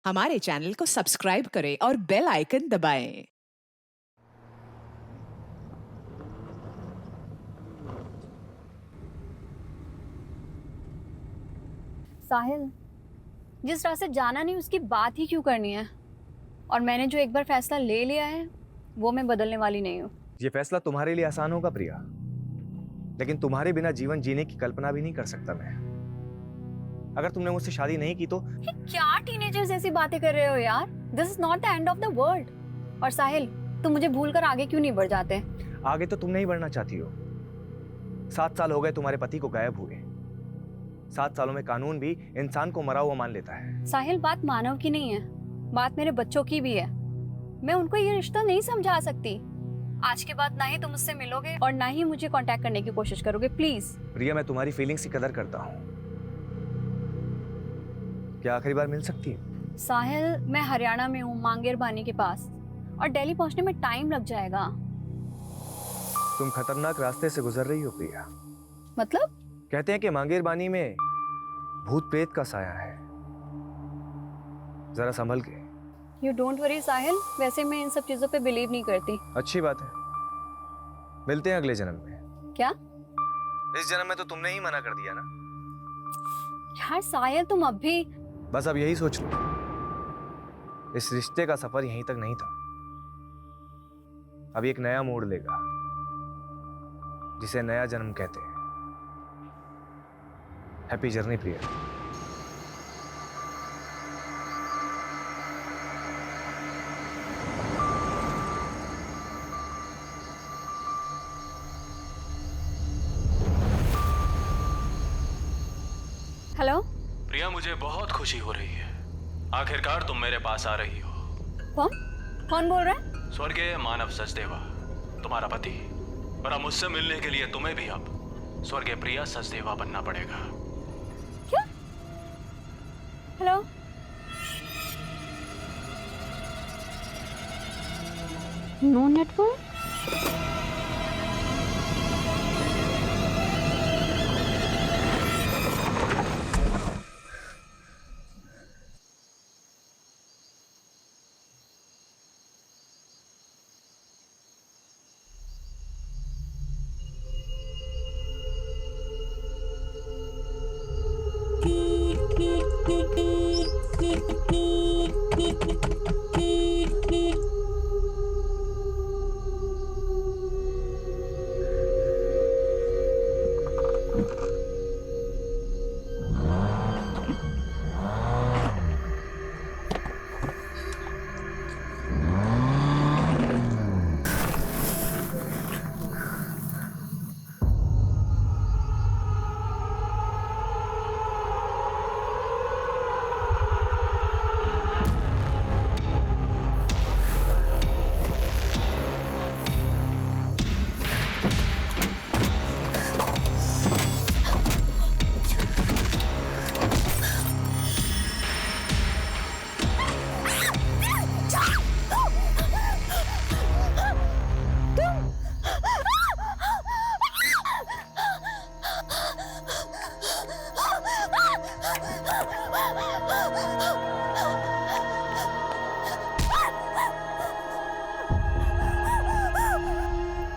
हमारे चैनल को सब्सक्राइब करें और बेल आइकन दबाएं। साहिल, जिस रास्ते जाना नहीं उसकी बात ही क्यों करनी है। और मैंने जो एक बार फैसला ले लिया है वो मैं बदलने वाली नहीं हूँ। ये फैसला तुम्हारे लिए आसान होगा प्रिया, लेकिन तुम्हारे बिना जीवन जीने की कल्पना भी नहीं कर सकता मैं। अगर तुमने मुझसे शादी नहीं की तो ये क्या टीनेजर्स जैसी बातें कर रहे हो यार। This is not the end of the world. और साहिल, तुम मुझे भूल कर आगे क्यों नहीं बढ़ जाते? आगे तो तुम नहीं बढ़ना चाहती हो। 7 साल हो गए तुम्हारे पति को गायब हुए। 7 सालों में कानून भी इंसान को मरा हुआ मान लेता है। साहिल, बात मानव की नहीं है, बात मेरे बच्चों की भी है। मैं उनको ये रिश्ता नहीं समझा सकती। आज के बाद ना ही तुम मुझसे मिलोगे और ना ही मुझे कांटेक्ट करने की कोशिश करोगे, प्लीज। प्रिया, मैं तुम्हारी फीलिंग्स की कदर करता हूँ। क्या आखिरी बार मिल सकती है? साहिल, मैं हरियाणा में हूँ, मांगेर बानी के पास, और दिल्ली पहुंचने में टाइम लग जाएगा। तुम खतरनाक रास्ते से गुजर रही हो प्रिया। मतलब? कहते हैं कि मांगेर बानी में भूत प्रेत का साया है, जरा संभल के। यू डोंट वरी साहिल, वैसे मैं इन सब चीजों पे बिलीव नहीं करती। अच्छी बात है, मिलते हैं अगले जन्म में। क्या? इस जन्म में तो तुमने ही मना कर दिया ना। यार साहिल, तुम अब भी। बस अब यही सोच लो, इस रिश्ते का सफर यहीं तक नहीं था। अब एक नया मोड़ लेगा, जिसे नया जन्म कहते हैं। हैप्पी जर्नी प्रिया। हेलो प्रिया, मुझे बहुत खुशी हो रही है। आखिरकार तुम मेरे पास आ रही हो। कौन कौन बोल रहा है? स्वर्गीय मानव सचदेवा, तुम्हारा पति। और अब मुझसे मिलने के लिए तुम्हें भी अब स्वर्गीय प्रिया सचदेवा बनना पड़ेगा। क्या? हेलो? No network.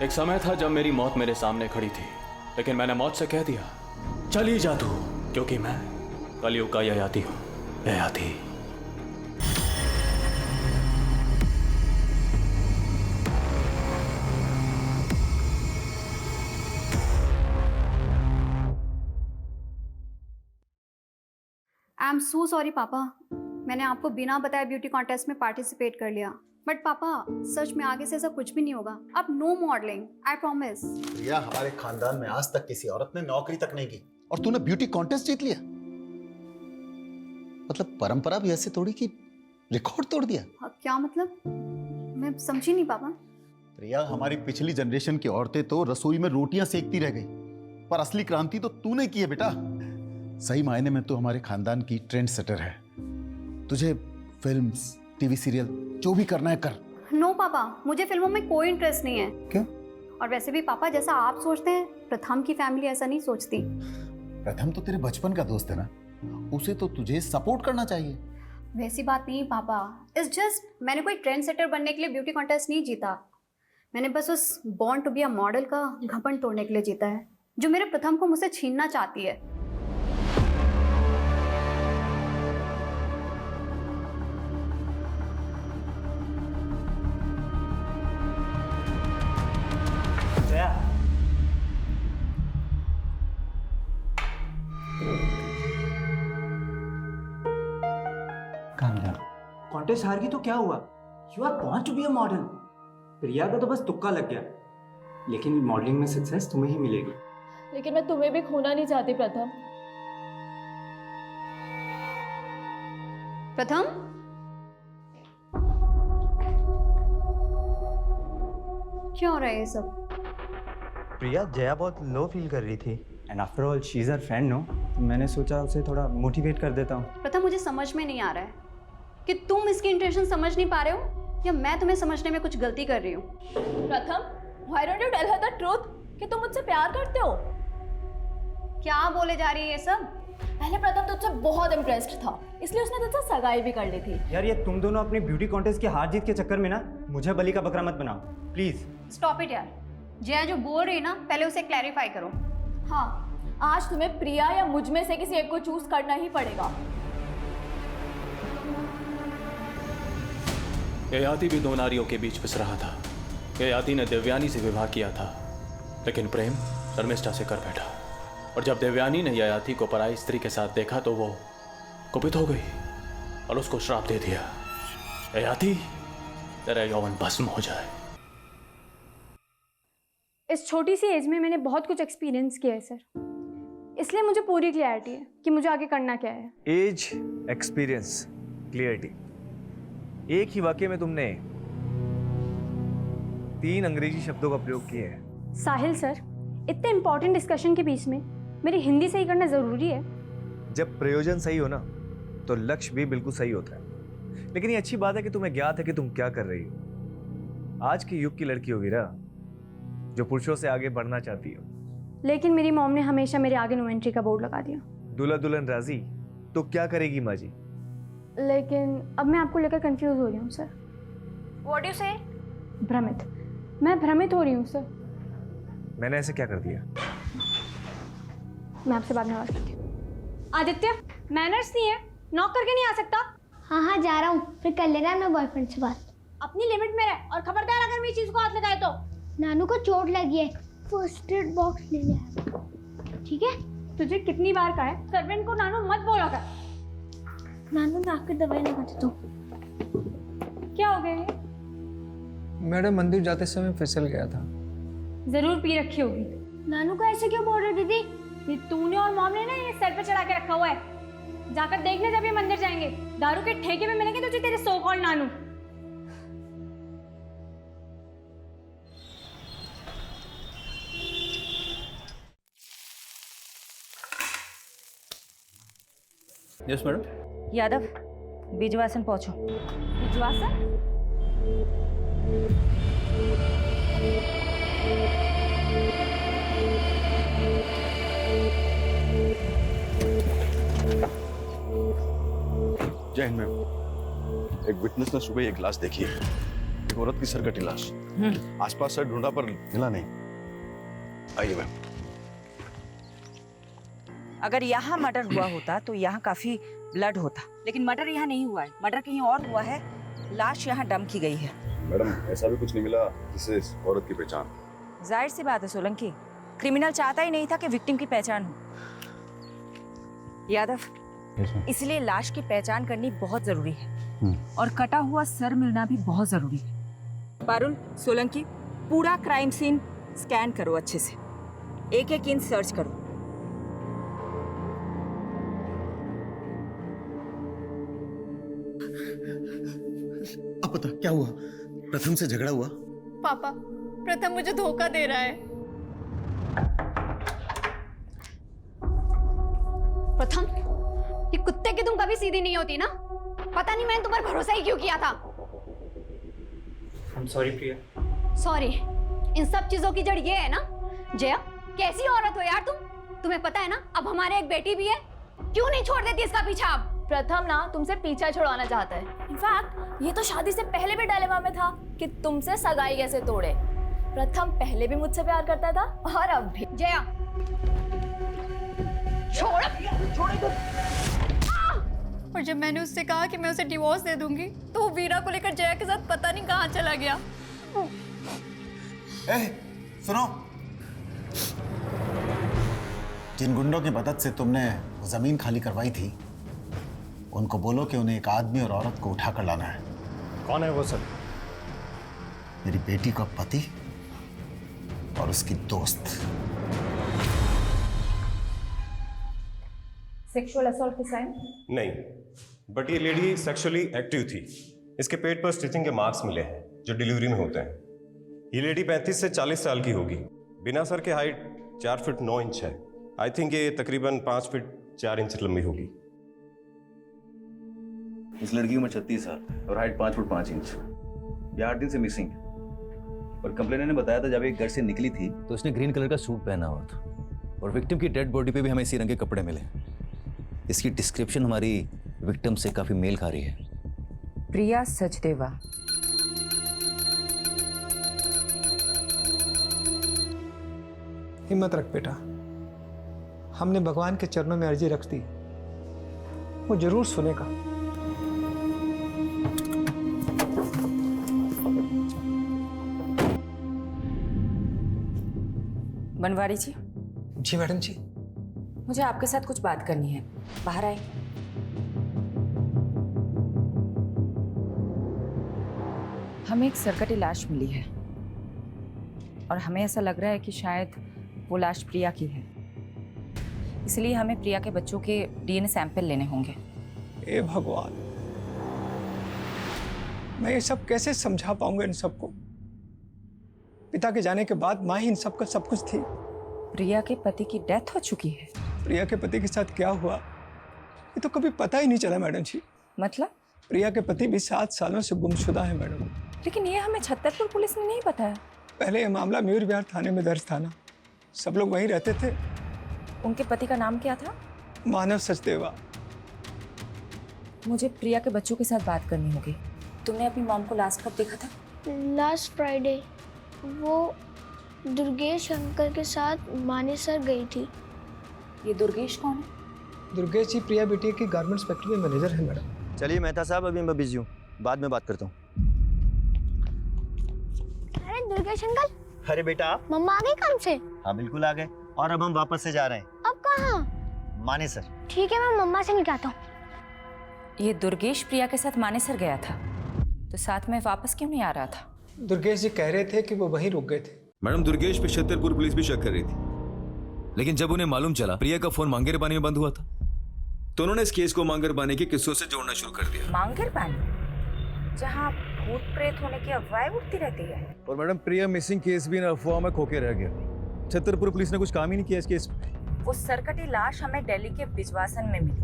एक समय था जब मेरी मौत मेरे सामने खड़ी थी, लेकिन मैंने मौत से कह दिया, चली जा तू, क्योंकि मैं कलयुग का ययाति हूं। Yayati. I am so sorry पापा, मैंने आपको बिना बताए ब्यूटी कॉन्टेस्ट में पार्टिसिपेट कर लिया। बट पापा, सच में आगे से ऐसा कुछ भी नहीं होगा। अब नो मॉडलिंग, आई प्रॉमिस। प्रिया, हमारे खानदान में आज तक किसी औरत ने नौकरी तक नहीं की और तूने ब्यूटी कॉन्टेस्ट जीत लिया। मतलब परंपरा भी ऐसे तोड़ी कि रिकॉर्ड तोड़ दिया। क्या मतलब? मैं समझी नहीं पापा। प्रिया, हमारी पिछली जनरेशन की औरतें तो रसोई में रोटियां सेकती रह गई, पर असली क्रांति तो तूने की है बेटा। सही मायने में तो हमारे खानदान की ट्रेंड सेटर है। तुझे फिल्म्स, टीवी सीरियल जो भी करना है कर। नो पापा, मुझे फिल्मों में कोई इंटरेस्ट नहीं है। क्यों? और वैसे भी पापा, जैसा आप सोचते हैं, प्रथम की फैमिली ऐसा नहीं सोचती। प्रथम तो तेरे बचपन का दोस्त है ना, उसे तो तुझे सपोर्ट करना चाहिए। वैसी बात नहीं पापा, इट्स जस्ट मैंने कोई ट्रेंड सेटर बनने के लिए ब्यूटी कॉन्टेस्ट नहीं जीता। मैंने बस उस born to be a model का घमंड तोड़ने के लिए जीता है, जो मेरे प्रथम को मुझसे छीनना चाहती है। कॉन्टेस्ट हार गई तो क्या हुआ? You are born to be a model. Priya का तो बस तुक्का लग गया, लेकिन मॉडलिंग में सक्सेस तुम्हें ही मिलेगी। लेकिन मैं तुम्हें भी खोना नहीं चाहती प्रथम। प्रथम, क्या हो रहा है ये सब? प्रिया, जया बहुत लो फील कर रही थी। And after all she is her friend, no? तो मैंने सोचा उसे थोड़ा मोटिवेट कर देता हूँ। प्रथम, मुझे समझ में नहीं आ रहा है कि तुम इसकी इंटेंशन समझ नहीं पा रहे हो या मैं तुम्हें समझने में कुछ गलती कर रही हूँ। प्रथम, why don't you tell her the truth कि तुम मुझसे प्यार करते हो? क्या बोले जा रही है ये सब? पहले प्रथम तुझसे बहुत इम्प्रेस्ड था, इसलिए उसने तुझसे सगाई भी कर ली थी। यार, ये तुम दोनों अपनी ब्यूटी कॉन्टेस्ट की हार जीत के चक्कर में ना मुझे बलि का बकरा मत बनाओ, प्लीज। स्टॉप इट यार। जया जो बोल रही है ना, पहले उसे क्लैरिफाई करो। हाँ, आज तुम्हें प्रिया या मुझ में से किसी एक को चूज करना ही पड़ेगा। ययाति भी दो नारियों के बीच पिस रहा था। ययाति ने देवयानी से विवाह किया था, लेकिन प्रेम शर्मिष्ठा से कर बैठा। और जब देवयानी ने ययाति को पराई स्त्री के साथ देखा तो वो कुपित हो गई और उसको श्राप दे दिया, ययाति, तेरा यौवन भस्म हो जाए। इस छोटी सी एज में मैंने बहुत कुछ एक्सपीरियंस किया है सर, इसलिए मुझे पूरी क्लैरिटी है कि मुझे आगे करना क्या है। एज, एक्सपीरियंस, क्लियरिटी, एक ही वाक्य में तुमने 3 अंग्रेजी शब्दों का प्रयोग किए हैं। साहिल सर, इतने इंपॉर्टेंट डिस्कशन के बीच में मेरी हिंदी सही करना जरूरी है? जब प्रयोजन सही हो ना, तो लक्ष्य भी बिल्कुल सही होता है। लेकिन ये अच्छी बात है कि तुम्हें ज्ञात है कि तुम क्या कर रही हो। आज के युग की लड़की होगी ना, जो पुरुषों से आगे बढ़ना चाहती हो। लेकिन मेरी मॉम ने हमेशा मेरे आगे नो एंट्री का बोर्ड लगा दिया। दूल्हा दुल्हन राजी तो क्या करेगी माँ जी? लेकिन अब मैं आपको लेकर कंफ्यूज हो रही हूँ सर। व्हाट डू से? भ्रमित, मैं भ्रमित हो रही हूँ सर। मैंने ऐसे क्या कर दिया? मैं आपसे बाद में बात करती हूँ। आदित्य, मैनर्स नहीं है, नॉक करके नहीं आ सकता। हाँ हाँ जा रहा हूँ, फिर कर लेना मैं बॉयफ्रेंड से बात। अपनी लिमिट में रह, और खबरदार अगर मेरी चीज को हाथ लगाए तो। नानू को चोट लगी है, फर्स्ट एड बॉक्स ले लिया, ठीक है? तुझे कितनी बार कहा है सर्वेंट को नानू मत बोला कर। नानू मैं आपकी दवाई लगाती तो। क्या हो गया ये? मैडम, मंदिर जाते समय फिसल गया था। जरूर पी रखी होगी। नानू को ऐसे क्यों बोल रहे दीदी? ये तूने और मॉम ने ना ये सर पे चढ़ा के रखा हुआ है। जाकर देखने जब ये मंदिर जाएंगे, दारू के ठेके में मिलेंगे तुझे तेरे सो कॉल्ड नानू। Yes madam. यादव, बीजवासन पहुंचो। विश्वासन? जय हिंद मैम। एक विटनेस ने सुबह एक लाश देखी है, एक औरत की सरकटी लाश। आसपास सर ढूंढा पर मिला नहीं। आइए मैम। अगर यहाँ मर्डर हुआ होता तो यहाँ काफी ब्लड होता, लेकिन मर्डर यहाँ नहीं हुआ है। मर्डर कहीं और हुआ है। लाश यहाँ डंप की गई है। मैडम, ऐसा भी कुछ नहीं मिला जिससे इस औरत की पहचान। जाहिर सी बात है सोलंकी, क्रिमिनल चाहता ही नहीं था कि विक्टिम की पहचान हो। यादव, इसलिए लाश की पहचान करनी बहुत जरूरी है और कटा हुआ सर मिलना भी बहुत जरूरी है। पारुल, सोलंकी, पूरा क्राइम सीन स्कैन करो अच्छे से, एक एक इंच सर्च करो। अब पता क्या हुआ? प्रथम से झगड़ा हुआ? पापा, प्रथम मुझे धोखा दे रहा है। प्रथम, ये कुत्ते की तुम कभी सीधी नहीं होती ना। पता नहीं मैंने तुम पर भरोसा ही क्यों किया था। I'm sorry Priya. सॉरी। इन सब चीजों की जड़ ये है ना। जया, कैसी औरत हो यार तुम? तुम्हें पता है ना अब हमारे एक बेटी भी है। क्यों नहीं छोड़ देती इसका पीछा अब? प्रथम ना तुमसे पीछा छुड़वाना चाहता है। इनफैक्ट ये तो शादी से पहले भी डायलेमा में था कि तुमसे सगाई कैसे तोड़े। प्रथम पहले भी मुझसे प्यार करता था और अब भी। जया छोड़। और जब मैंने उससे कहा कि मैं उसे डिवोर्स दे दूंगी तो वो वीरा को लेकर जया के साथ पता नहीं कहाँ चला गया। सुनो, जिन गुंडों की मदद से तुमने जमीन खाली करवाई थी उनको बोलो कि उन्हें एक आदमी और औरत को उठाकर लाना है। कौन है वो सर? मेरी बेटी का पति और उसकी दोस्त। सेक्सुअल असॉल्ट के साइन? नहीं, बट ये लेडी सेक्सुअली एक्टिव थी। इसके पेट पर स्टिचिंग के मार्क्स मिले हैं जो डिलीवरी में होते हैं। ये लेडी 35 से 40 साल की होगी। बिना सर के हाइट 4 फीट 9 इंच है। आई थिंक ये तकरीबन 5 फीट 4 इंच लंबी होगी। इस लड़की की उम्र 36 साल और हाइट 5 फुट 5 इंच। ये 8 दिन से मिसिंग है और कंप्लेनर ने बताया था जब एक घर से निकली थी तो उसने ग्रीन कलर का सूट पहना हुआ था और विक्टिम की डेड बॉडी पे भी हमें इसी रंग के कपड़े मिले। इसकी डिस्क्रिप्शन हमारी विक्टिम से काफी मेल खा रही है। प्रिया सचदेवा। हिम्मत रख बेटा, हमने भगवान के चरणों में अर्जी रख दी, वो जरूर सुनेगा। बनवारी जी। जी मैडम जी। मुझे आपके साथ कुछ बात करनी है, बाहर आए। हमें एक सरकटी लाश मिली है और हमें ऐसा लग रहा है कि शायद वो लाश प्रिया की है, इसलिए हमें प्रिया के बच्चों के डीएनए सैंपल लेने होंगे। ए भगवान, मैं ये सब कैसे समझा पाऊंगा इन सबको? पिता के जाने के बाद माँ ही इन सबका सब कुछ थी। प्रिया के पति की डेथ हो चुकी है। प्रिया के पति के साथ क्या हुआ ये तो कभी पता ही नहीं चला मैडम जी। मतलब? प्रिया के पति भी 7 सालों से गुमशुदा है मैडम। लेकिन ये हमें छतरपुर पुलिस ने नहीं बताया। पहले ये मामला मयूर विहार थाने में दर्ज था ना, सब लोग वहीं रहते थे। उनके पति का नाम क्या था? मानव सचदेवा। मुझे प्रिया के बच्चों के साथ बात करनी होगी। तुमने अपनी मॉम को लास्ट कब देखा था? Last Friday. वो दुर्गेश अंकल के साथ मानेसर गई थी। ये दुर्गेश कौन है? दुर्गेश जी प्रिया बेटी की गारमेंट्स फैक्ट्री में मैनेजर है मैडम। चलिए मेहता साहब, अभी मैं बिजी हूँ, बाद में बात करता हूँ। अरे दुर्गेश अंकल। अरे बेटा, मम्मा आ गई काम से? हाँ बिल्कुल आ गए और अब हम वापस से जा रहे हैं। अब कहाँ? मानेसर। ठीक है, मैं मम्मा से निकलता हूँ। ये दुर्गेश प्रिया के साथ मानेसर गया था, तो साथ में वापस क्यों नहीं आ रहा था? दुर्गेश जी कह रहे थे कि वो वहीं रुक गए थे। मैडम, दुर्गेश पे छतरपुर पुलिस भी शक कर रही थी, लेकिन जब उन्हें मालूम चला प्रिया का फोन मांगेर पानी में बंद हुआ था तो उन्होंने इस केस को मांगेर पानी के किस्सों से जोड़ना शुरू कर दिया। मांगेर पानी, जहाँ भूत प्रेत होने की अफवाहें उठती रहती है। और मैडम, प्रिया मिसिंग केस भी इन अफवाह में खोके रह गया। छतरपुर पुलिस ने कुछ काम ही नहीं किया इस केस में। वो सरकटी लाश हमें दिल्ली के बिजवासन में मिली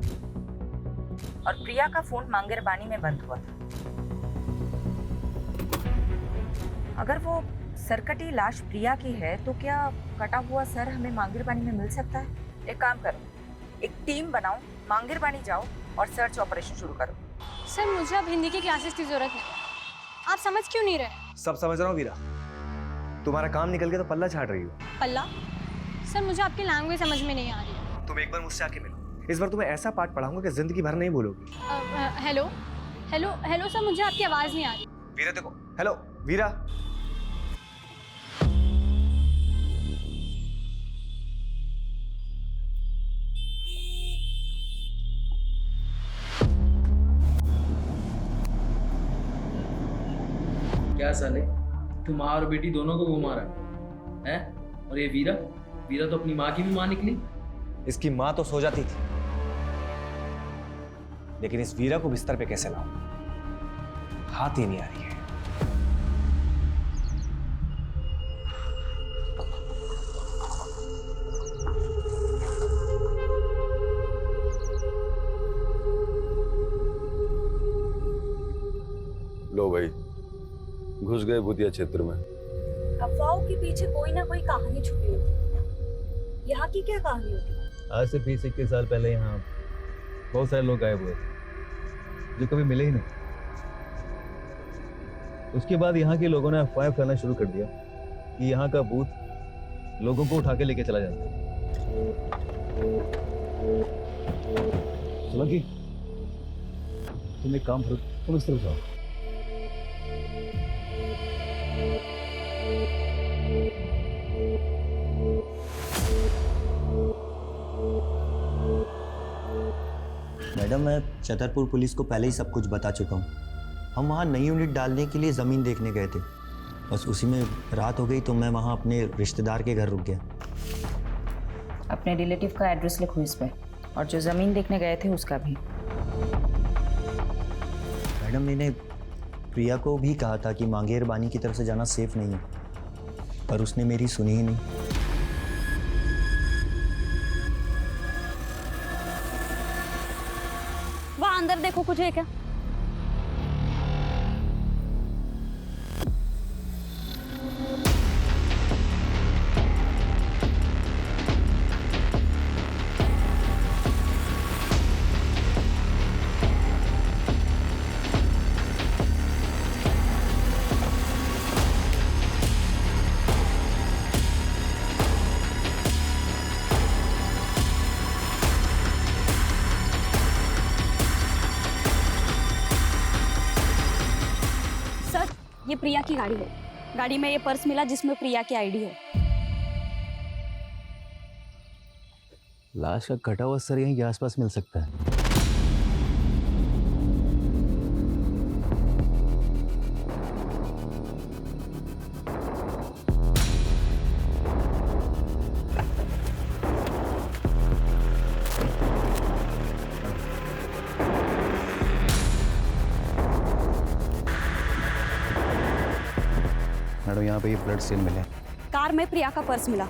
और प्रिया का फोन मांगेर पानी में बंद हुआ था। अगर वो सरकटी लाश प्रिया की है तो क्या कटा हुआ सर हमें मांगेर पानी में मिल सकता है? एक काम करो, एक टीम बनाओ, मांगेर पानी जाओ और सर्च ऑपरेशन शुरू करो। सर मुझे अब हिंदी की क्लासेस की जरूरत है, आप समझ क्यों नहीं रहे? सब समझ रहा हूँ वीरा, तुम्हारा काम निकल गया तो पल्ला झाड़ रही हो। पल्ला? सर मुझे आपकी लैंग्वेज समझ में नहीं आ रही है। तुम एक बार मुझसे आके मिलो, इस बार तुम्हें ऐसा पाठ पढ़ाऊंगा कि जिंदगी भर नहीं भूलोगी। हेलो हेलो हेलो सर, मुझे आपकी आवाज नहीं आ रही। वीरा देखो, हेलो वीरा। क्या साले, तुम माँ और बेटी दोनों को घुमा रहा है? और ये वीरा, वीरा तो अपनी माँ की भी माँ निकली। इसकी माँ तो सो जाती थी, लेकिन इस वीरा को बिस्तर पे कैसे लाऊं? हाथ ही नहीं आ रही है। लो भाई, घुस गए भूतिया क्षेत्र में। अफवाहों के पीछे कोई ना कोई कहानी छुपी होती है। यहाँ की क्या कहानी होती है? आज से 20-21 साल पहले यहाँ बहुत सारे लोग गायब हुए थे। जो कभी मिले ही नहीं। उसके बाद यहाँ के लोगों ने अफवाह फैलाना शुरू कर दिया कि यहाँ का भूत लोगों को उठा के लेके चला जाता है। सोलंकी, तुम एक काम करो, तुम इस तरफ जाओ। मैडम, मैं छतरपुर पुलिस को पहले ही सब कुछ बता चुका हूँ। हम वहाँ नई यूनिट डालने के लिए ज़मीन देखने गए थे, बस उसी में रात हो गई तो मैं वहाँ अपने रिश्तेदार के घर रुक गया। अपने रिलेटिव का एड्रेस लिखो इस पे, और जो ज़मीन देखने गए थे उसका भी। मैडम, मैंने प्रिया को भी कहा था कि मांगेर बानी की तरफ से जाना सेफ नहीं है, पर उसने मेरी सुनी ही नहीं। वहाँ अंदर देखो, कुछ है क्या? ये प्रिया की गाड़ी है। गाड़ी में ये पर्स मिला जिसमें प्रिया की आईडी है। लाश का कटा हुआ सर यहीं के आसपास मिल सकता है। मैडम, यहाँ पे ये ब्लड स्टेन मिले। कार में प्रिया का पर्स मिला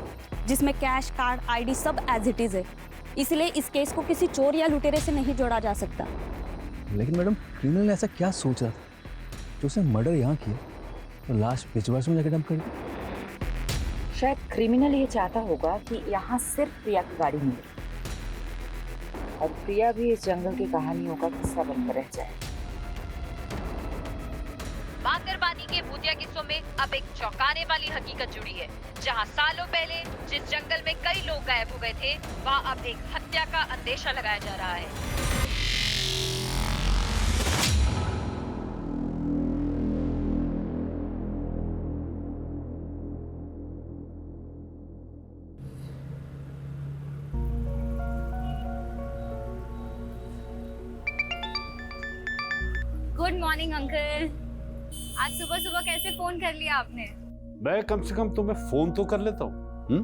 जिसमें कैश, कार्ड, आईडी सब एज इट इज है। इसलिए इस केस को किसी चोर या लुटेरे से नहीं जोड़ा जा सकता। लेकिन मैडम, क्रिमिनल ने ऐसा क्या सोचा जो उसने मर्डर यहाँ किया और लाश पिछवाड़ में जाकर डंप कर दी? शायद क्रिमिनल ये चाहता होगा कि यहाँ सिर्फ प्रिया की गाड़ी मिले और प्रिया भी इस जंगल की कहानियों का हिस्सा बनकर रह जाए। मांगरबानी के भूतिया किस्सों में अब एक चौंकाने वाली हकीकत जुड़ी है, जहां सालों पहले जिस जंगल में कई लोग गायब हो गए थे, वहां अब एक हत्या का अंदेशा लगाया जा रहा है। Good morning uncle. आज सुबह सुबह कैसे फोन कर लिया आपने? मैं कम से कम तुम्हें फोन तो कर लेता हूँ,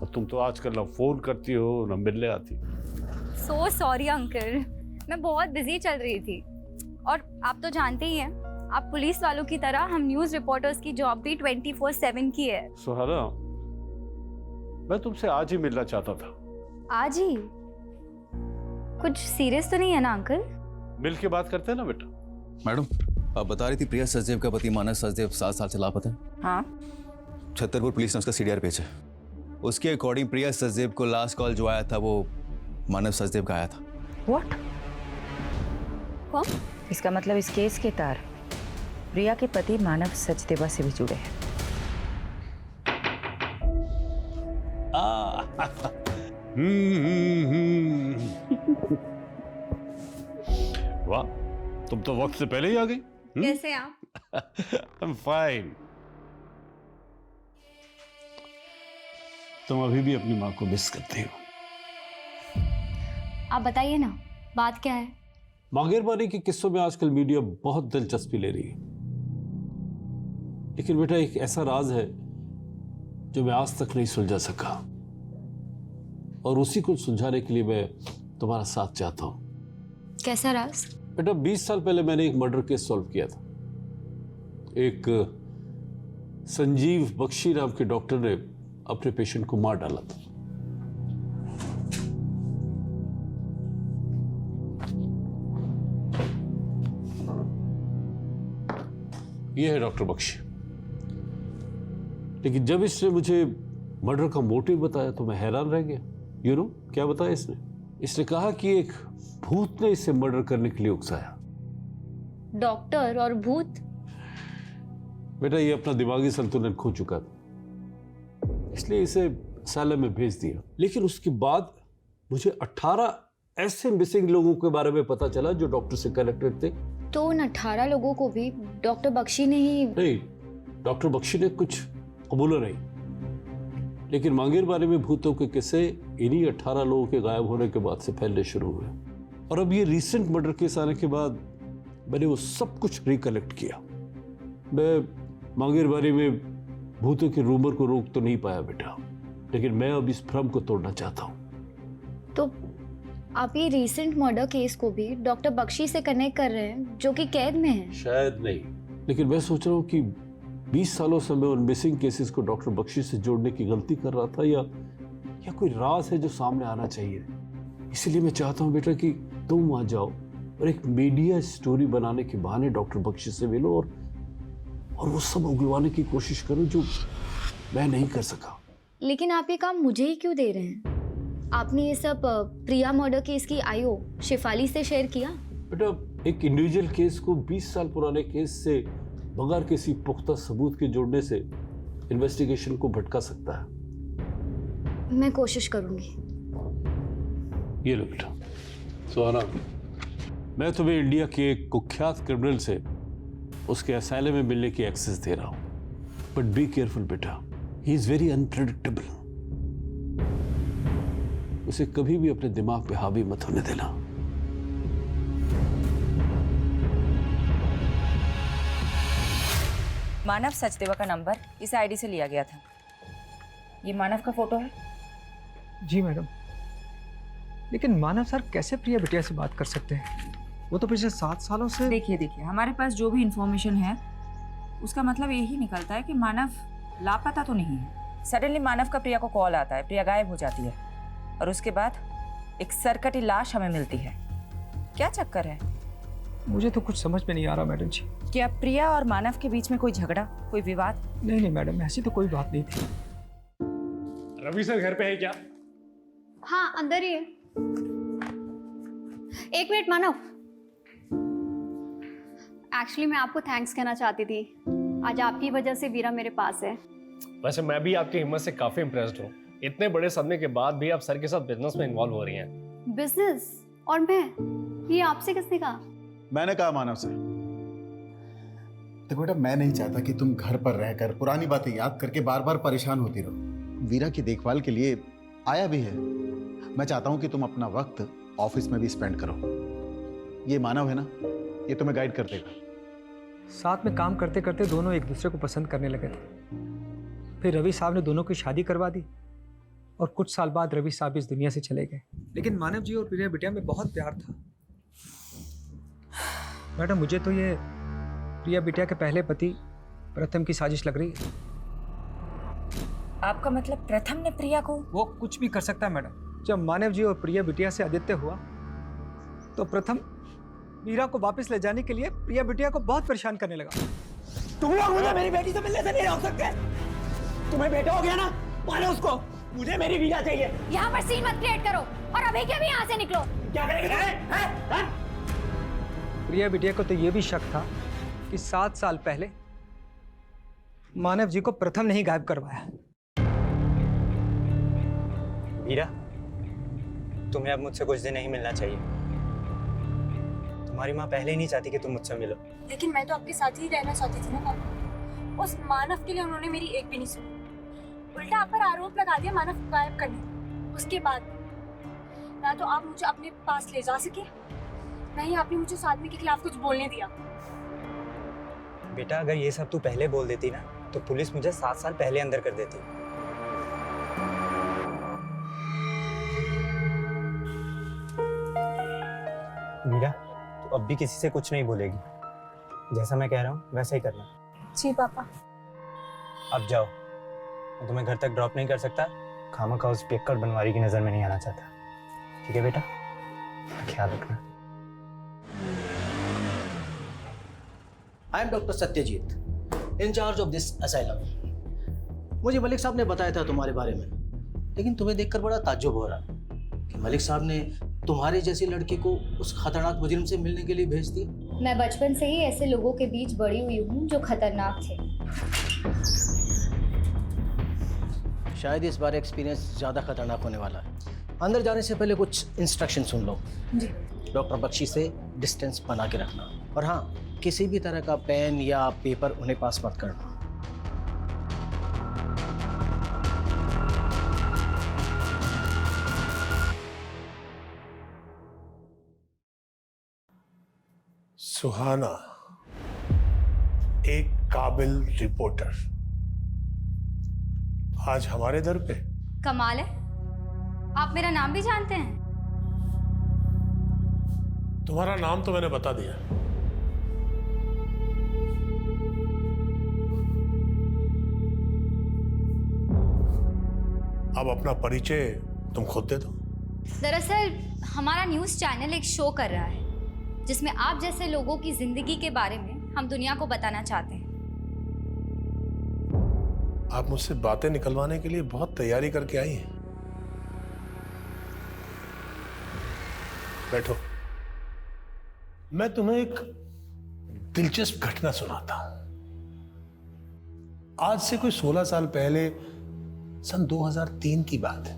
और तुम तो आजकल ना फोन करती हो ना मिलने आती। सो सॉरी अंकल, मैं बहुत बिजी चल रही थी। और आप तो जानते ही हैं, आप पुलिस वालों की तरह हम न्यूज रिपोर्टर्स की जॉब भी 24/7 की है। सुहाना, मैं तुमसे आज ही मिलना चाहता था। आज ही? कुछ सीरियस तो नहीं है ना अंकल? मिल के बात करते हैं ना बेटा। मैडम, आप बता रही थी प्रिया सचदेव का पति मानव सचदेव 7 साल से लापता है। हाँ। छतरपुर पुलिस ने उसका सीडीआर भेजा। उसके अकॉर्डिंग प्रिया सचदेव को लास्ट कॉल जो आया था वो मानव सचदेव का आया था। व्हाट? कौन? इसका मतलब इस केस के तार प्रिया के पति मानव सचदेवा से भी जुड़े हैं। वाह, तुम तो वक्त से पहले ही आ गई। कैसे आप? I'm fine। तुम अभी भी अपनी माँ को मिस करती हो। आप बताइए ना, बात क्या है? मांगेरबानी के किस्सों में आजकल मीडिया बहुत दिलचस्पी ले रही है, लेकिन बेटा एक ऐसा राज है जो मैं आज तक नहीं सुलझा सका, और उसी को सुलझाने के लिए मैं तुम्हारा साथ चाहता हूं। कैसा राज? बेटा 20 साल पहले मैंने एक मर्डर केस सॉल्व किया था। एक संजीव बख्शी नाम के डॉक्टर ने अपने पेशेंट को मार डाला था। यह है डॉक्टर बख्शी। लेकिन जब इसने मुझे मर्डर का मोटिव बताया तो मैं हैरान रह गया। यू नो क्या बताया इसने? इसने कहा कि एक भूत ने इसे मर्डर करने के लिए उकसाया। डॉक्टर और भूत। बेटा ये अपना दिमागी संतुलन खो चुका था, इसलिए इसे असylum में भेज दिया। लेकिन उसके बाद मुझे 18 ऐसे मिसिंग लोगों के बारे में पता चला जो डॉक्टर से कनेक्टेड थे। तो उन 18 लोगों को भी डॉक्टर बख्शी ने ही? नहीं, डॉक्टर बख्शी ने कुछ कबूला नहीं, लेकिन मांगेर बारे में भूतों के किस्से इन्हीं 18 लोगों के गायब होने के बाद से फैलने शुरू हुए। और अब ये रीसेंट मर्डर केस आने के बाद मैंने वो सब कुछ रिकलेक्ट किया। मैं मांगेर बारे में भूतों के रूमर को रोक तो नहीं पाया बेटा, लेकिन मैं अब इस भ्रम को तोड़ना चाहता हूँ। तो आप ये रीसेंट मर्डर केस को भी डॉक्टर बख्शी से कनेक्ट कर रहे हैं जो कि कैद में है? शायद नहीं, लेकिन मैं सोच रहा हूँ कि 20 सालों से मैं उन मिसिंग केसेस को डॉक्टर बख्शी से जोड़ने की गलती कर रहा था, या कोई राज है जो सामने आना चाहिए। इसलिए मैं चाहता हूँ बेटा कि तुम वहां जाओ और एक मीडिया स्टोरी बनाने के बहाने डॉक्टर बख्शी से मिलो और वो सब उगलवाने की कोशिश करो जो मैं नहीं कर सका। लेकिन आप ये काम मुझे ही क्यों दे रहे हैं? आपने ये सब प्रिया मर्डर केस की आईओ शिफाली से शेयर किया? बेटा एक इंडिविजुअल केस को 20 साल पुराने केस से बगैर किसी पुख्ता सबूत के जोड़ने से इन्वेस्टिगेशन को भटका सकता है। मैं कोशिश करूंगी। ये लो बेटा। सुहाना, मैं तुम्हें इंडिया के एक कुख्यात क्रिमिनल से उसके असylum में मिलने की एक्सेस दे रहा हूं, बट बी केयरफुल बेटा, ही इज वेरी अनप्रेडिक्टेबल। उसे कभी भी अपने दिमाग पे हावी मत होने देना। मानव सचदेवा का नंबर इस आईडी से लिया गया था। ये मानव का फोटो है? जी मैडम, लेकिन मानव सर कैसे प्रिया बिटिया से बात कर सकते हैं? वो तो पिछले 7 सालों से। देखिए हमारे पास जो भी इंफॉर्मेशन है उसका मतलब यही निकलता है कि मानव लापता तो नहीं है। सडनली मानव का प्रिया को कॉल आता है, प्रिया गायब हो जाती है और उसके बाद एक सरकटी लाश हमें मिलती है। क्या चक्कर है? मुझे तो कुछ समझ में नहीं आ रहा मैडम जी। क्या प्रिया और मानव के बीच में कोई झगड़ा, कोई विवाद? नहीं मैडम, ऐसी तो कोई बात नहीं थी। रवि सर घर पे है क्या? हाँ अंदर ही है। एक मिनट मानव, एक्चुअली मैं आपको थैंक्स कहना चाहती थी। आज आपकी वजह से वीरा मेरे पास है। वैसे मैं भी आपकी हिम्मत से काफी इम्प्रेस्ड हूँ। इतने बड़े सदमे के बाद भी आप सर के साथ बिजनेस में इन्वॉल्व हो रही हैं। बिजनेस? और मैं? ये आपसे किसने कहा? मैंने कहा मानव से। देखो बेटा, मैं नहीं चाहता कि तुम घर पर रहकर पुरानी बातें याद करके बार बार परेशान होती रहो। वीरा की देखभाल के लिए आया भी है। मैं चाहता हूं कि तुम अपना वक्त ऑफिस में भी स्पेंड करो। ये मानव है ना, ये तुम्हें गाइड कर देगा। साथ में काम करते करते दोनों एक दूसरे को पसंद करने लगे थे। फिर रवि साहब ने दोनों की शादी करवा दी और कुछ साल बाद रवि साहब इस दुनिया से चले गए। लेकिन मानव जी और प्रिया बिटिया में बहुत प्यार था। मैडम मुझे तो ये प्रिया बिटिया के पहले पति प्रथम की साजिश लग रही है। आपका मतलब प्रथम ने प्रिया को? वो कुछ भी कर सकता है मैडम। जब मानव जी और प्रिया बिटिया से आदित्य हुआ तो प्रथम वीरा को वापस ले जाने के लिए प्रिया बिटिया को बहुत परेशान करने लगा। तुम लोग मुझे मेरी बेटी से मिलने से नहीं रोक सकते। तुम्हें बेटा हो गया ना, मानो उसको। मुझे मेरी वीरा चाहिए। यहाँ पर सीन मत क्रिएट करो और अभी के अभी यहाँ से निकलो। क्या करेंगे? प्रिया बिटिया को तो ये भी शक था कि 7 साल पहले मानव जी को प्रथम ने ही गायब करवाया। वीरा, तुम्हें अब मुझसे कुछ दिन नहीं मिलना चाहिए। तुम्हारी माँ पहले ही नहीं चाहती कि तुम मुझसे मिलो। लेकिन मैं तो आपके साथ ही रहना चाहती थी ना पापा। उस मानव के लिए उन्होंने मेरी एक भी नहीं सुनी। उल्टा आप पर आरोप लगा दिया मानव को गायब करने। उसके बाद ना तो आप मुझे अपने पास ले जा सके, ना ही आपने मुझे उस आदमी के खिलाफ कुछ बोलने दिया। बेटा अगर ये सब तू पहले बोल देती ना तो पुलिस मुझे 7 साल पहले अंदर कर देती। वीरा, तू अब भी किसी से कुछ नहीं बोलेगी। जैसा मैं कह रहा हूँ वैसा ही करना। जी पापा। अब जाओ, मैं तुम्हें घर तक ड्रॉप नहीं कर सकता। खामखा उस पियक्कड़ बनवारी की नजर में नहीं आना चाहता। ठीक है बेटा, ख्याल रखना। I am doctor Satyajit, in charge of this asylum. मुझे मलिक साहब ने बताया था तुम्हारे बारे में, लेकिन तुम्हें देखकर बड़ा ताज्जुब हो रहा कि मलिक साहब ने तुम्हारे जैसी लड़की को उस खतरनाक मुजरिम से मिलने के लिए भेज दिया। मैं बचपन से ही ऐसे लोगों के बीच बड़ी हुई हूँ जो खतरनाक थे। शायद इस बार एक्सपीरियंस ज़्यादा खतरनाक होने वाला है। अंदर जाने से पहले कुछ इंस्ट्रक्शन सुन लो। जी। डॉक्टर बख्शी से डिस्टेंस बना के रखना, और हाँ, किसी भी तरह का पेन या पेपर उन्हें पास मत करना। सुहाना, एक काबिल रिपोर्टर, आज हमारे दर पे। कमाल है, आप मेरा नाम भी जानते हैं? तुम्हारा नाम तो मैंने बता दिया। अब अपना परिचय तुम खुद दे दो। दरअसल हमारा न्यूज़ चैनल एक शो कर रहा है जिसमें आप जैसे लोगों की जिंदगी के बारे में हम दुनिया को बताना चाहते हैं। आप मुझसे बातें निकलवाने के लिए बहुत तैयारी करके आई हैं। बैठो, मैं तुम्हें एक दिलचस्प घटना सुनाता हूं। आज से कोई 16 साल पहले, सन 2003 की बात है।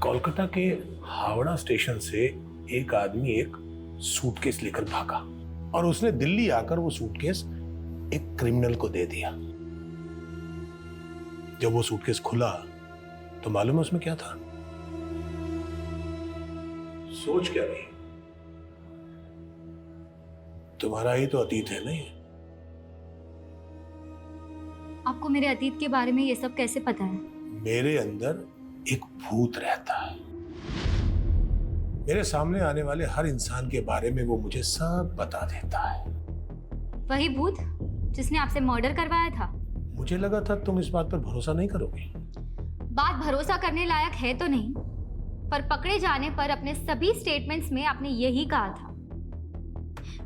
कोलकाता के हावड़ा स्टेशन से एक आदमी एक सूटकेस लेकर भागा और उसने दिल्ली आकर वो सूटकेस एक क्रिमिनल को दे दिया। जब वो सूटकेस खुला तो मालूम है उसमें क्या था? सोच क्या रही? तुम्हारा ही तो अतीत है नहीं? आपको मेरे अतीत के बारे में ये सब कैसे पता है? मेरे अंदर एक भूत रहता है। मेरे सामने आने वाले हर इंसान के बारे में वो मुझे सब बता देता है। वही भूत जिसने आपसे मर्डर करवाया था? मुझे लगा था तुम इस बात पर भरोसा नहीं करोगे। बात भरोसा करने लायक है तो नहीं, पर पकड़े जाने पर अपने सभी स्टेटमेंट्स में आपने यही कहा था।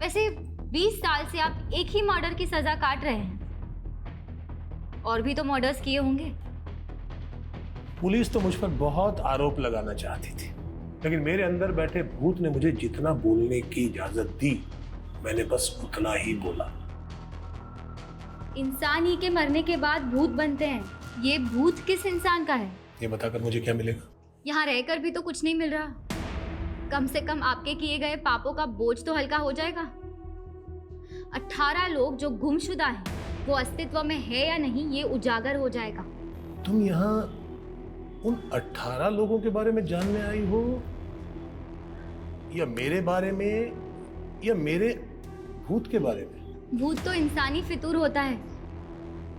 वैसे 20 साल से आप एक ही मर्डर की सजा काट रहे हैं, और भी तो मर्डर्स किए होंगे। पुलिस तो मुझ पर बहुत आरोप लगाना चाहती थी, लेकिन मेरे अंदर बैठे भूत ने मुझे जितना बोलने की इजाजत दी, मैंने बस उतना ही बोला। इंसान ही के मरने के बाद भूत बनते हैं, ये भूत किस इंसान का है? ये बताकर मुझे क्या मिलेगा? यहाँ रहकर भी तो कुछ नहीं मिल रहा। कम से कम आपके किए गए पापों का बोझ तो हल्का हो जाएगा। 18 लोग जो गुमशुदा हैं, वो अस्तित्व में है या नहीं, ये उजागर हो जाएगा। तुम यहाँ उन 18 लोगों के बारे में जानने आई हो, या मेरे बारे में, या मेरे भूत के बारे में? भूत तो इंसानी फितूर होता है।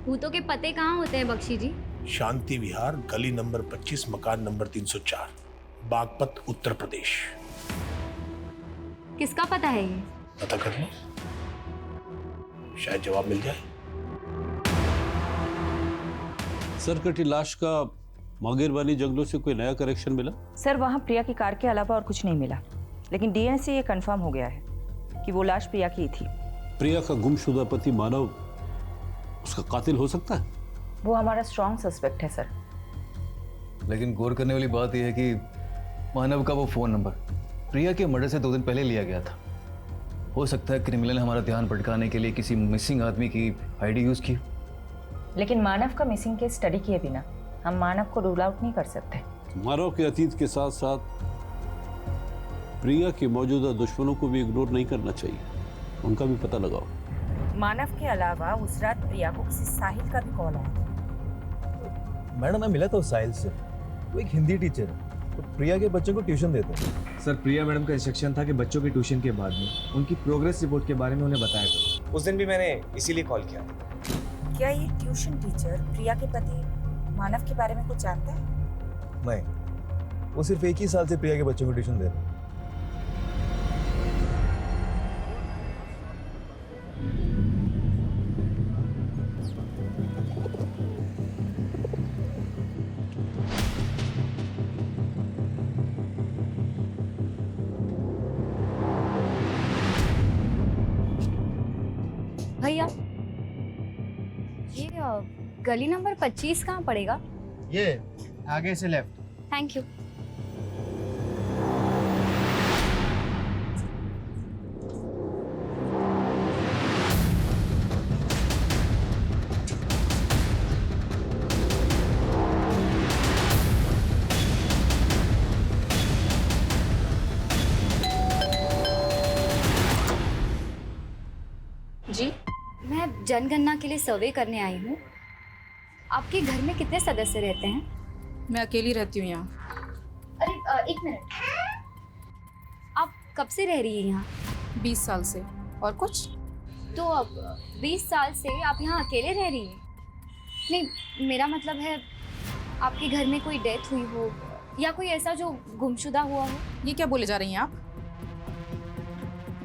भूतों के पते कहाँ होते हैं बख्शी जी? शांति विहार, गली नंबर 25, मकान नंबर 304, बागपत, उत्तर प्रदेश। किसका पता है ये? पता कर लो, शायद जवाब मिल जाए। सर, कटी लाश का मांगेरबानी जंगलों से कोई नया करेक्शन मिला? सर, वहाँ प्रिया की कार के अलावा और कुछ नहीं मिला, लेकिन डीएनए से ये कंफर्म हो गया है कि वो लाश प्रिया की ही थी। प्रिया का गुमशुदा पति मानव उसका कातिल हो सकता है? वो हमारा स्ट्रॉन्ग सस्पेक्ट है सर। लेकिन गौर करने वाली बात यह है कि मानव का वो फोन नंबर प्रिया के मर्डर से 2 दिन पहले लिया गया था। हो सकता है क्रिमिनल ने हमारा ध्यान भटकाने के लिए किसी मिसिंग आदमी की आईडी यूज की। लेकिन मानव का मिसिंग केस स्टडी किए बिना हम मानव को रूल आउट नहीं कर सकते। मानव के अतीत के साथ साथ प्रिया के मौजूदा दुश्मनों को भी इग्नोर नहीं करना चाहिए, उनका भी पता लगाओ। मानव के अलावा उस रात प्रिया को किसी साहिल का भी कॉल आया। मैडम, मैं मिला था उस साहिल से, वो एक हिंदी टीचर है, तो प्रिया के बच्चों को ट्यूशन देते हैं। सर, प्रिया मैडम का इंस्ट्रक्शन था कि बच्चों के ट्यूशन के बाद में उनकी प्रोग्रेस रिपोर्ट के बारे में उन्हें बताया था। उस दिन भी मैंने इसीलिए कॉल किया। क्या ये ट्यूशन टीचर प्रिया के पति मानव के बारे में कुछ जानता है? नहीं, वो सिर्फ एक ही साल से प्रिया के बच्चों को ट्यूशन दे रहे हैं। भैया, ये गली नंबर 25 कहाँ पड़ेगा? ये आगे से लेफ्ट। Thank you. जी, मैं जनगणना के लिए सर्वे करने आई हूँ। आपके घर में कितने सदस्य रहते हैं? मैं अकेली रहती हूँ यहाँ। अरे एक मिनट, आप कब से रह रही हैं यहाँ? 20 साल से। और कुछ? तो अब 20 साल से आप यहाँ अकेले रह रही हैं? नहीं, मेरा मतलब है आपके घर में कोई डेथ हुई हो या कोई ऐसा जो गुमशुदा हुआ हो। ये क्या बोले जा रही हैं आप?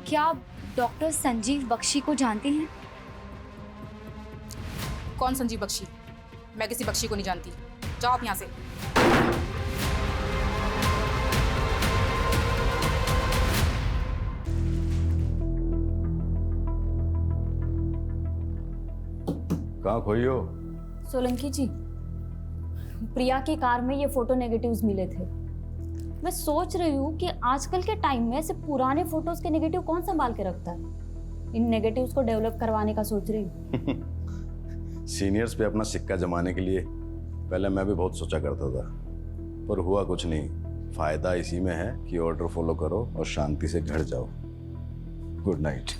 क्या आप डॉक्टर संजीव बख्शी को जानती हैं? कौन संजीव बख्शी? मैं किसी बख्शी को नहीं जानती। जाओ आप यहाँ से। कहाँ खोई हो? सोलंकी जी, प्रिया की कार में ये फोटो नेगेटिव्स मिले थे। मैं सोच रही हूँ कि आजकल के टाइम में ऐसे पुराने फोटोज के नेगेटिव कौन संभाल के रखता है। इन नेगेटिव्स को डेवलप करवाने का सोच रही हूँ। सीनियर्स पे अपना सिक्का जमाने के लिए पहले मैं भी बहुत सोचा करता था, पर हुआ कुछ नहीं। फायदा इसी में है कि ऑर्डर फॉलो करो और शांति से घर जाओ। Good night.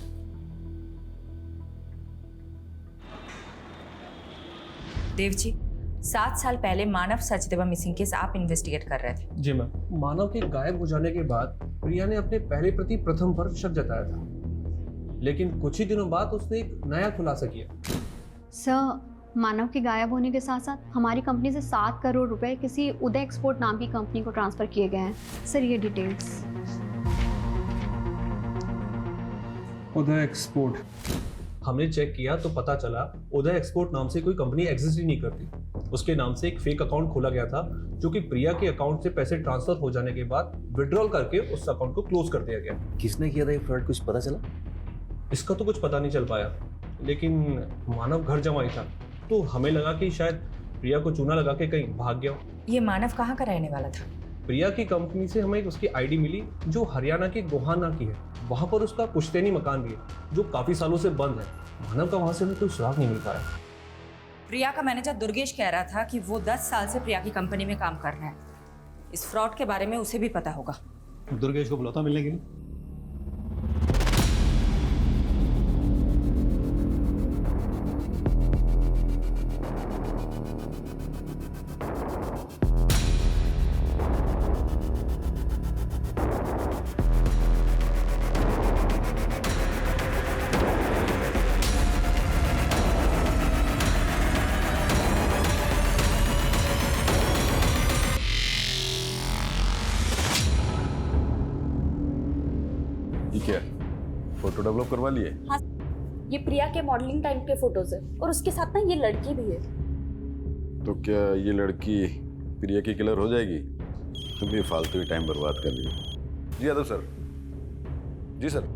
देव जी, 7 साल पहले मानव सचदेवा मिसिंग केस आप इन्वेस्टिगेट कर रहे थे। जी मैम। मानव के गायब हो जाने के बाद प्रिया ने अपने पहले प्रति प्रथम पर शक जताया था, लेकिन कुछ ही दिनों बाद उसने एक नया खुलासा किया। सर, मानव के गायब होने के साथ साथ हमारी कंपनी से 7 करोड़ रुपए किसी उदय एक्सपोर्ट नाम की कंपनी को ट्रांसफर किए गए हैं। सर, ये डिटेल्स। उदय एक्सपोर्ट, हमने चेक किया तो पता चला उदय एक्सपोर्ट नाम से कोई कंपनी एग्जिस्ट ही नहीं करती। उसके नाम से एक फेक अकाउंट खोला गया था, जो कि प्रिया के अकाउंट से पैसे ट्रांसफर हो जाने के बाद विड्रॉल करके उस अकाउंट को क्लोज कर दिया गया। किसने किया था ये फ्रॉड, कुछ पता चला? इसका तो कुछ पता नहीं चल पाया, लेकिन मानव घर जमाई था, तो हमें लगा कि शायद प्रिया को चूना लगा के कहीं भाग गया। ये मानव कहाँ का रहने वाला था? प्रिया की कंपनी से हमें उसकी आईडी मिली जो हरियाणा के गोहाना की है। वहाँ पर उसका पुश्तैनी मकान भी है जो काफी सालों से बंद है। मानव का वहाँ से हमें कोई सुराग नहीं मिल पाया। प्रिया का मैनेजर दुर्गेश कह रहा था कि वो 10 साल से प्रिया की कंपनी में काम कर रहा है। इस फ्रॉड के बारे में उसे भी पता होगा। दुर्गेश को बुलाता मिलने के लिए। क्या फोटो डेवलप करवा लिए? हाँ, ये प्रिया के मॉडलिंग टाइम के फोटोज है और उसके साथ ना ये लड़की भी है। तो क्या ये लड़की प्रिया की किलर हो जाएगी? तुम भी फालतू ही टाइम बर्बाद कर लिए। जी यादव सर। जी सर।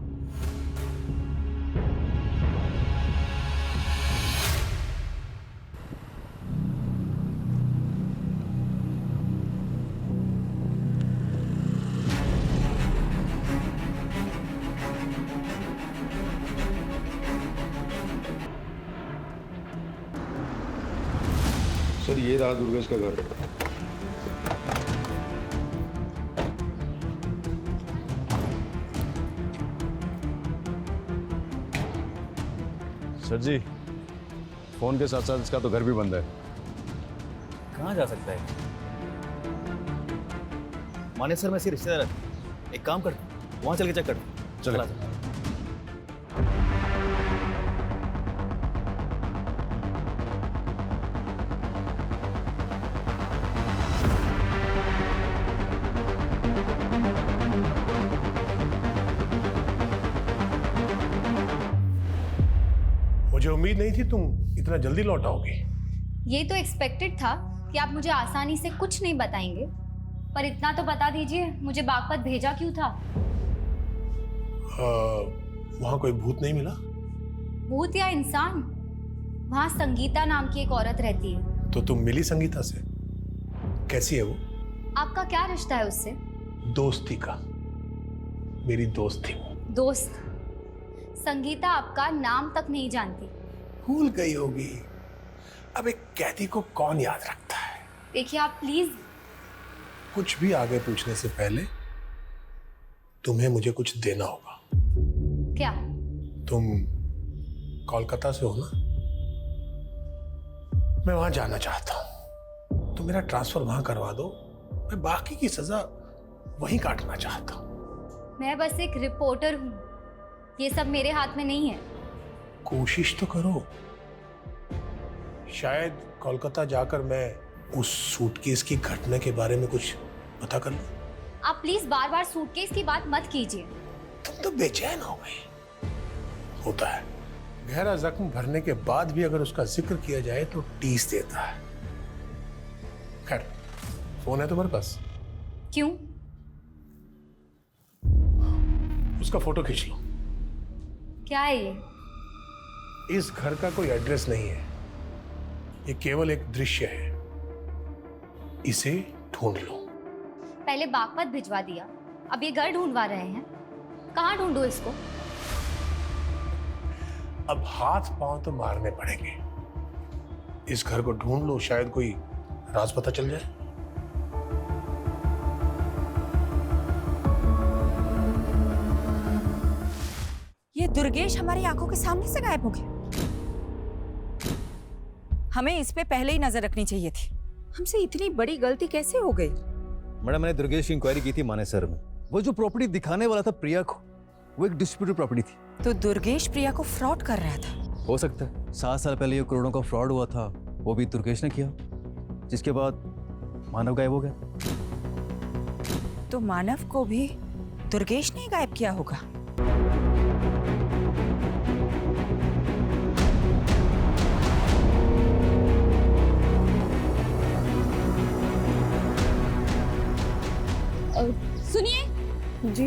सर, ये रहा दुर्गेश का घर। सर जी, फोन के साथ साथ इसका तो घर भी बंद है। कहाँ जा सकता है? माने सर, मैं इसके रिश्तेदार है। एक काम कर, वहाँ चल के चेक कर। चला। मुझे उम्मीद नहीं थी तुम इतना जल्दी लौट आओगी। ये तो एक्सपेक्टेड था कि आप मुझे आसानी से कुछ नहीं बताएंगे, पर इतना तो बता दीजिए, मुझे बागपत भेजा क्यों था? वहां कोई भूत नहीं मिला? भूत या इंसान? वहाँ संगीता नाम की एक औरत रहती है। तो तुम मिली संगीता से? कैसी है वो? आपका क्या रिश्ता है उससे? दोस्ती का। मेरी दोस्त थी वो। दोस्त? संगीता आपका नाम तक नहीं जानती। भूल गई होगी। अब एक कैदी को कौन याद रखता है? देखिए आप प्लीज। कुछ भी आगे पूछने से पहले तुम्हें मुझे कुछ देना होगा। क्या? तुम कोलकाता से हो ना? मैं वहां जाना चाहता हूं, तो मेरा ट्रांसफर वहां करवा दो। मैं बाकी की सजा वहीं काटना चाहता हूं। मैं बस एक रिपोर्टर हूँ, ये सब मेरे हाथ में नहीं है। कोशिश तो करो। शायद कोलकाता जाकर मैं उस सूटकेस की घटना के बारे में कुछ पता कर लूं। आप प्लीज बार बार सूटकेस की बात मत कीजिए। तुम तो बेचैन हो गई। होता है, गहरा जख्म भरने के बाद भी अगर उसका जिक्र किया जाए तो टीस देता है। खैर, फोन है तुम्हारे पास? क्यों? उसका फोटो खींच लो। क्या है ये? इस घर का कोई एड्रेस नहीं है, ये केवल एक दृश्य है। इसे ढूंढ लो। पहले बागपत भिजवा दिया, अब ये घर ढूंढवा रहे हैं। कहाँ ढूंढूं इसको? अब हाथ पांव तो मारने पड़ेंगे। इस घर को ढूंढ लो, शायद कोई राज पता चल जाए। ये दुर्गेश हमारी आंखों के सामने से गायब हो गया। हमें इस पे पहले ही नजर रखनी चाहिए थी। हमसे इतनी बड़ी गलती कैसे हो गई? मैडम, मैंने दुर्गेश की इंक्वायरी की थी मानेसर में। वो जो प्रॉपर्टी दिखाने वाला था प्रिया को, वो एक डिस्प्यूटेड प्रॉपर्टी थी। तो दुर्गेश प्रिया को फ्रॉड कर रहा था। हो सकता है 7 साल पहले ये करोड़ों का फ्रॉड हुआ था, वो भी दुर्गेश ने किया, जिसके बाद मानव गायब हो गया। तो मानव को भी दुर्गेश ने ही गायब किया होगा। सुनिए जी,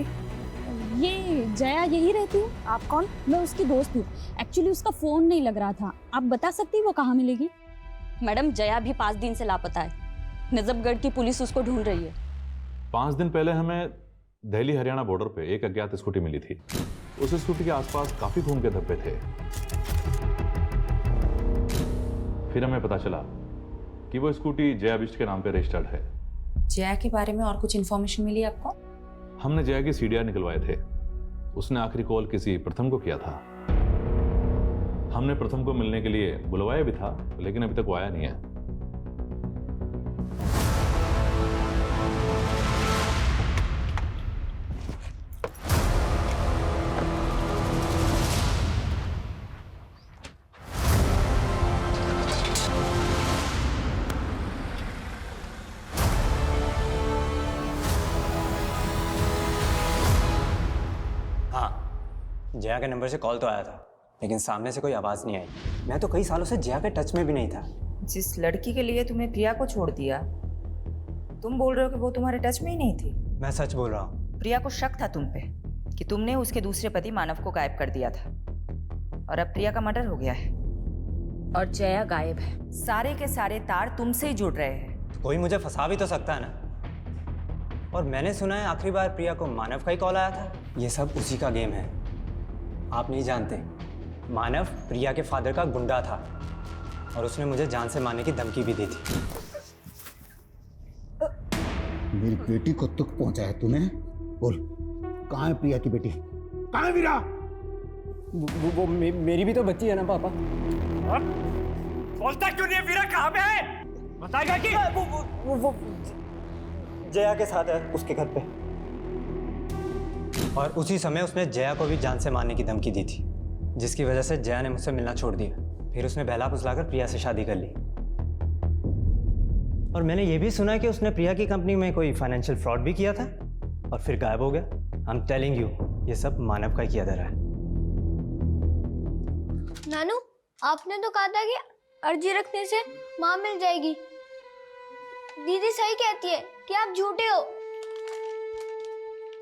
ये जया यही रहती है? आप कौन? मैं उसकी दोस्त हूँ। एक्चुअली उसका फोन नहीं लग रहा था। आप बता सकती हैं वो कहाँ मिलेगी? मैडम, जया भी 5 दिन से लापता है। नजफगढ़ की पुलिस उसको ढूंढ रही है। 5 दिन पहले हमें दिल्ली हरियाणा बॉर्डर पे एक अज्ञात स्कूटी मिली थी। उस स्कूटी के आसपास काफी खून के धब्बे थे। फिर हमें पता चला कि वो स्कूटी जया बिष्ट के नाम पे रजिस्टर्ड है। जया के बारे में और कुछ इन्फॉर्मेशन मिली आपको? हमने जया की सीडीआर निकलवाए थे। उसने आखिरी कॉल किसी प्रथम को किया था। हमने प्रथम को मिलने के लिए बुलवाया भी था, लेकिन अभी तक वो आया नहीं है। जया के नंबर से कॉल तो आया था, लेकिन सामने से कोई आवाज़ नहीं आई। मैं तो कई सालों से जया के टच में भी नहीं था। जिस लड़की के लिए तुमने प्रिया को छोड़ दिया, तुम बोल रहे हो कि वो तुम्हारे टच में ही नहीं थी? मैं सच बोल रहा हूँ। प्रिया को शक था तुम पे कि तुमने उसके दूसरे पति मानव को गायब कर दिया था, और अब प्रिया का मर्डर हो गया है और जया गायब है। सारे के सारे तार तुमसे ही जुड़ रहे हैं। तो कोई मुझे फंसा भी तो सकता है ना। और मैंने सुना है आखिरी बार प्रिया को मानव का ही कॉल आया था। ये सब उसी का गेम है। आप नहीं जानते, मानव प्रिया के फादर का गुंडा था और उसने मुझे जान से मारने की धमकी भी दी थी। मेरी बेटी को दुख पहुंचाया तूने? बोल, कहाँ है प्रिया की बेटी? कहाँ है वीरा? वो मेरी भी तो बच्ची है ना पापा। बोलता क्यों नहीं है? वीरा कहाँ पे है? बताएगा कि वो जया के साथ है, उसके घर पे। और उसी समय उसने जया को भी जान से मारने की धमकी दी थी, जिसकी वजह से जया ने मुझसे मिलना छोड़ दिया। फिर उसने बहला फुसलाकर प्रिया से शादी कर ली। और मैंने ये भी सुना है कि उसने प्रिया की कंपनी में कोई फाइनेंशियल फ्रॉड भी किया था और फिर गायब हो गया। आई एम टेलिंग यू, ये सब मानव का किया धरा है। नानू, आपने तो कहा था कि अर्जी रखने से माँ मिल जाएगी। दीदी सही कहती है कि आप झूठे हो।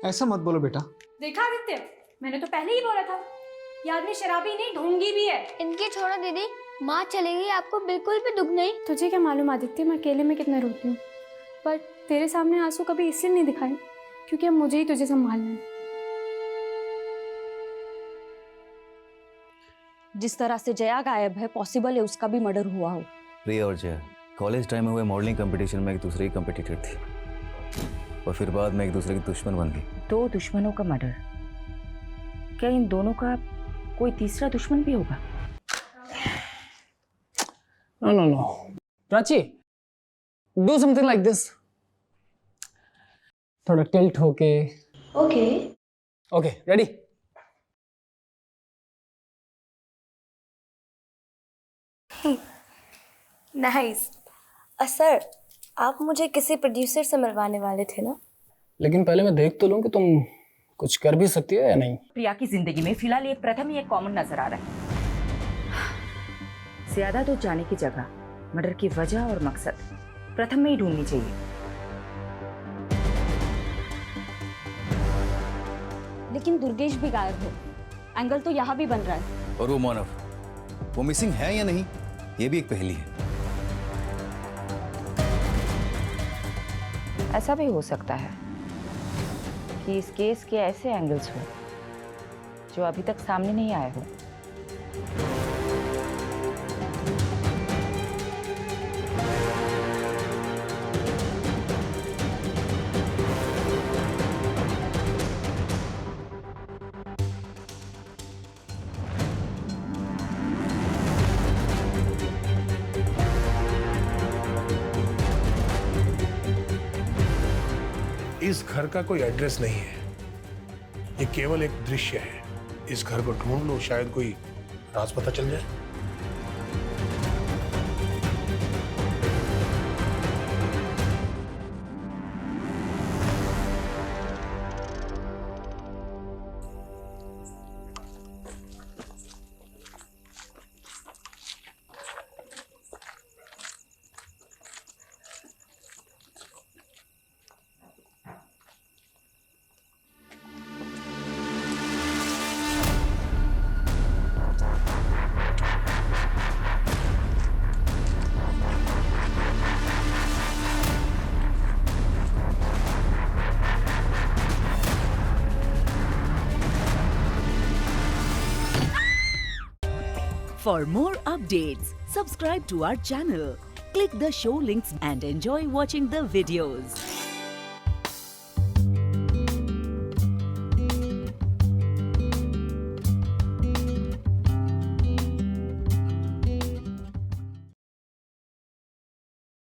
ऐसा मत बोलो बेटा। देखा आदित्य, मैंने तो पहले ही बोला था, ये आदमी शराबी नहीं ढोंगी भी है। इनकी छोड़ो दीदी, माँ चलेगी, आपको बिल्कुल भी दुख नहीं। तुझे क्या मालूम आदित्य, मैं अकेले में कितना रोती हूँ, पर तेरे सामने आंसू कभी इसलिए नहीं दिखाए क्योंकि अब मुझे ही तुझे संभालना है। जिस तरह से जया गायब है, पॉसिबल है उसका भी मर्डर हुआ हो। प्रिया और जया कॉलेज टाइम में हुए मॉडलिंग कंपटीशन में एक दूसरे की कंपटीटर थी, और फिर बाद में एक दूसरे की दुश्मन बन गई। 2 दुश्मनों का मर्डर, क्या इन दोनों का कोई तीसरा दुश्मन भी होगा? No. Prachi, do something like this. थोड़ा टिल्ट होके. Okay, ready? नाइस। सर, आप मुझे किसी प्रोड्यूसर से मिलवाने वाले थे ना? लेकिन पहले मैं देख तो लूं कि तुम कुछ कर भी सकती हो या नहीं। प्रिया की जिंदगी में फिलहाल ये प्रथम ही एक कॉमन नजर आ रहा है। ज्यादा तो जाने की जगह मर्डर की वजह और मकसद प्रथम में ही ढूंढनी चाहिए। लेकिन दुर्गेश भी गायब है, एंगल तो यहाँ भी बन रहा है। और वो मानव, वो मिसिंग है या नहीं, ये भी एक पहेली है। ऐसा भी हो सकता है कि इस केस के ऐसे एंगल्स हो जो अभी तक सामने नहीं आए हो। इस घर का कोई एड्रेस नहीं है, ये केवल एक दृश्य है। इस घर को ढूंढ लो, शायद कोई राज पता चल जाए। For more updates, subscribe to our channel, click the show links and enjoy watching the videos.